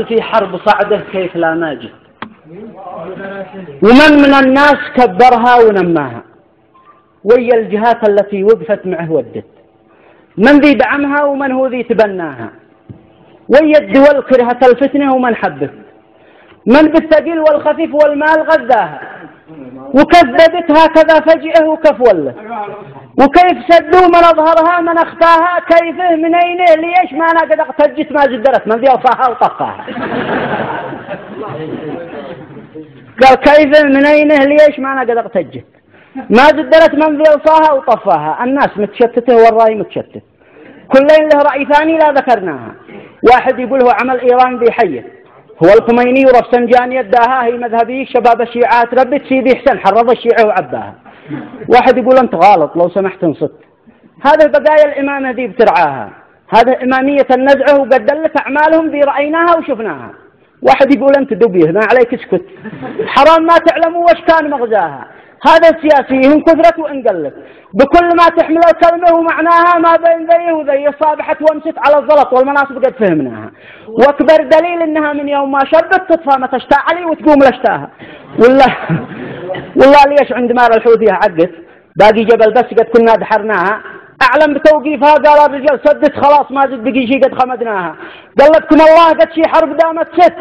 في حرب صعده كيف لا ماجد، ومن من الناس كبرها ونماها، ويا الجهات التي وقفت معه ودت، من ذي دعمها ومن هو ذي تبناها، ويا الدول كرهت الفتنة ومن حبت، من بالثقيل والخفيف والمال غذاها، وكذبت هكذا فجئه وكفوله، وكيف سدوا من أظهرها من أخفاها، كيفه من أينه ليش ما أنا قد اقتجت ما زدرت من ذي أوصاها وطفاها. قال كيفه من أينه ليش ما أنا قد اقتجت ما زدرت من ذي أوصاها وطفاها. الناس متشتته والرأي متشتت، كلين له رأي ثاني لا ذكرناها. واحد يقول هو عمل إيران بيحية، هو الخميني ورفسنجاني يداها، هي مذهبي شباب الشيعات ربت سيدي حسن حرض الشيعة وعباها. واحد يقول أنت غلط لو سمحت انصت، هذا بقايا الإمامة ذي بترعاها، هذا إمامية النزعه وقد دلت أعمالهم ذي رأيناها وشفناها. واحد يقول أنت دبيه ما عليك اسكت، حرام ما تعلموا وش كان مغزاها. هذا السياسي إن كثرت وإن قلت، بكل ما تحمل الكلمة ومعناها ما بين ذي وذي، صابحت وامست على الزلط والمناصب قد فهمناها. واكبر دليل انها من يوم ما شبت تطفى ما تشتاء علي وتقوم لشتاها. والله ليش عند مار الحوثية عقت باقي جبل بس قد كنا دحرناها، اعلم بتوقيفها قال الرجال سدت خلاص ما زد بقي شيء قد خمدناها. قالتكم الله قد شي حرب دامت ست،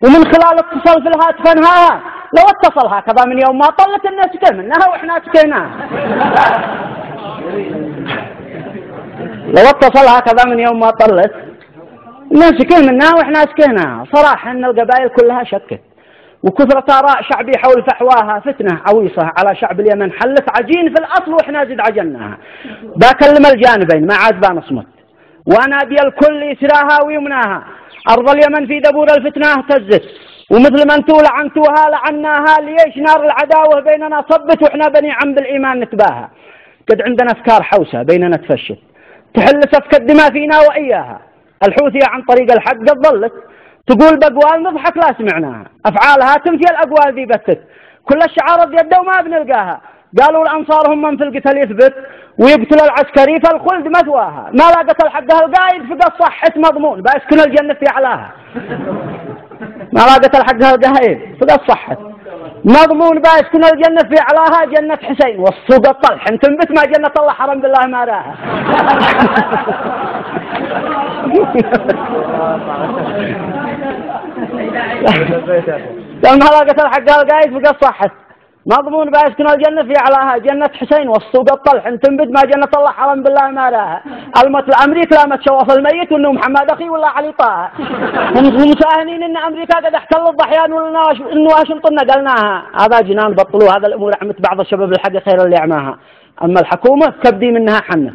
ومن خلال اتصال في الهاتف انهاها. لو اتصل هكذا من يوم ما طلت الناس منها واحنا سكيناها. لو اتصل هكذا من يوم ما طلت الناس سكين منها واحنا سكيناها. صراحة ان القبائل كلها شكت، وكثرة آراء شعبي حول فحواها فتنة عويصة على شعب اليمن، حلت عجين في الأصل وإحنا زد عجناها. بكلم الجانبين ما عاد بنصمت، وأنادي الكل يسراها ويمناها. أرض اليمن في دبور الفتنة اهتزت، ومثل ما انتوا لعنتوها لعناها. ليش نار العداوة بيننا صبت وإحنا بني عم بالإيمان نتباها. قد عندنا أفكار حوسة بيننا تفشت، تحل سفك الدماء فينا وإياها. الحوثية عن طريق الحق قد ظلت تقول بأقوال نضحك لا سمعناها، أفعالها تنفي الأقوال ذي بتت، كل الشعارات يده وما بنلقاها. قالوا الأنصار هم من في القتال يثبت، ويقتل العسكري فالخلد مثواها. ما لاقت الحق القايد فقد صحت مضمون بأسكن الجنة في أعلاها. ما لاقت الحق القايد فقد صحت مضمون بأسكن الجنة في أعلاها. جنة حسين والصوق الطلح تنبت ما جنة الله حرم بالله ما راها. لما لاقت الحق القايد فقد صحت مضمون بأسكن الجنة في أعلاها. جنة حسين والصوق الطلح تنبت ما جنة الله حرم بالله ما راها. المت الأمريكا لا متشوف الميت وإنه محمد أخي ولا علي طه. هم مساهنين إن أمريكا قد احتل الضحيان وإنه واشنطن نقلناها. هذا جنان بطلوا هذا الأمور عمت بعض الشباب الحق خير اللي عماها. أما الحكومة كبدي منها حنة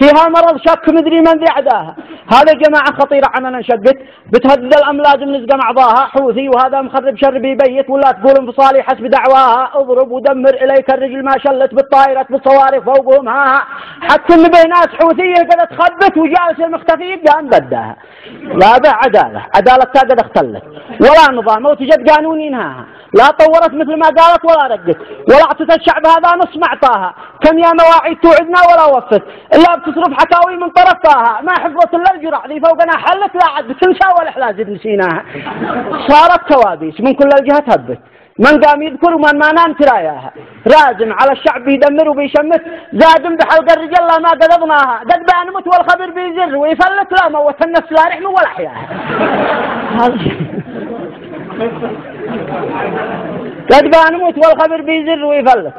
فيها مرض شك مدري من ذي عداها. هذا جماعة خطيرة عننا انشقت بتهدد الأملاج ونزق معضاها. حوثي وهذا مخرب شر بيبيت، ولا تقول انفصالي حسب دعواها. اضرب ودمر إليك الرجل ما شلت بالطائرة بالصواريخ فوقهم ها. حتى اللي بين ناس حوثية قد تخبت وجالس المختفي قام بداها. لا بعدالة عدالتها قد اختلت، ولا نظام وتجد قانون ينهاها. لا طورت مثل ما قالت ولا ردت، ولا اعطت الشعب هذا نص معطاها. كم يا مواعيد توعدنا ولا وفت، إلا بتصرف حكاوي من طرفها. ما حفظت إلا الجرع ذي فوقنا حلت لا عد بتنسى ولا حلازد نسيناها. صارت كوابيس من كل الجهات هبت، من قام يذكر ومن ما نام تراياها. رازم على الشعب بيدمر وبيشمت، زادم بحلق الرجال ما قدضناها. قد بانمت والخبر بيزر ويفلت، لا موت النفس لا رحم ولا حياها. قد بانمت والخبر بيزر ويفلت،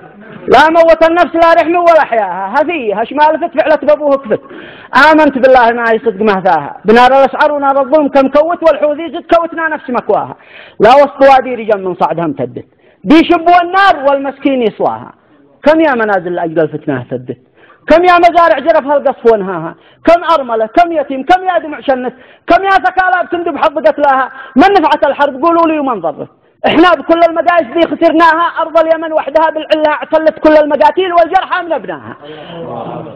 لا موت النفس لا رحم ولا حياها. هذه شمال فت فعلت بابوه كفت. آمنت بالله ما يصدق مهداها. بنار الأسعار ونار الظلم كم كوت، والحوثي زد كوتنا نفس مكواها. لا وسط وادي رجال من صعدها امتدت، بيشبوا النار والمسكين يصلاها. كم يا منازل لأجل الفتنة اهتدت، كم يا مزارع جرفها القصف وانهاها. كم أرملة كم يتيم كم يا دمع شنت، كم يا ثكالى بتندب حظ قتلاها. من نفعت الحرب قولوا لي ومن ضرت، احنا بكل المقاييس دي خسرناها. ارض اليمن وحدها بالعله اعتلت كل المقاتيل والجرحى من ابناها.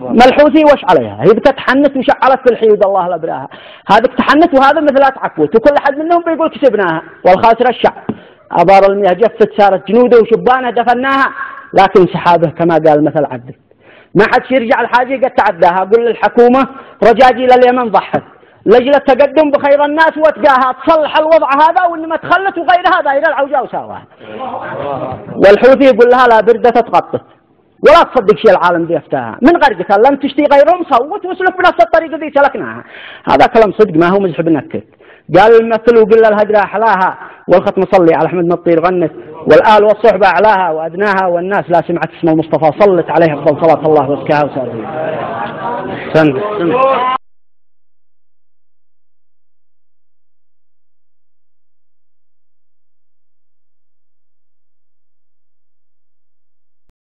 ملحوثي وش عليها، هي بتتحنت وشعلت في الحيود الله لبراها. هذا تحنت وهذا مثلها تعكوت، وكل حد منهم بيقول كسبناها. والخاسر الشعب ابار المياه جفت صارت جنوده وشبانه دفناها. لكن سحابه كما قال مثل عبد ما حدش يرجع الحاجه قد تعداها. قل للحكومه رجاجيل اليمن ضحت، لجل التقدم بخير الناس وتقاها تصلح الوضع هذا وإنما تخلت وغير هذا إلى العوجاء وساواها. والحوثي يقول لها لا بردة تتغطت ولا تصدق شيء العالم ذي افتاها من غرقتها لم تشتي غيرهم صوت واسلك بنفس الطريقة ذي سلكناها. هذا كلام صدق ما هو مزح بنكت. قال المثل وقل الهجرة أحلاها والختم صلي على أحمد مطير غنت والآل والصحبة أعلاها وأدناها والناس لا سمعت اسم المصطفى صلت عليه أفضل صلاة الله وزكاها وسلم.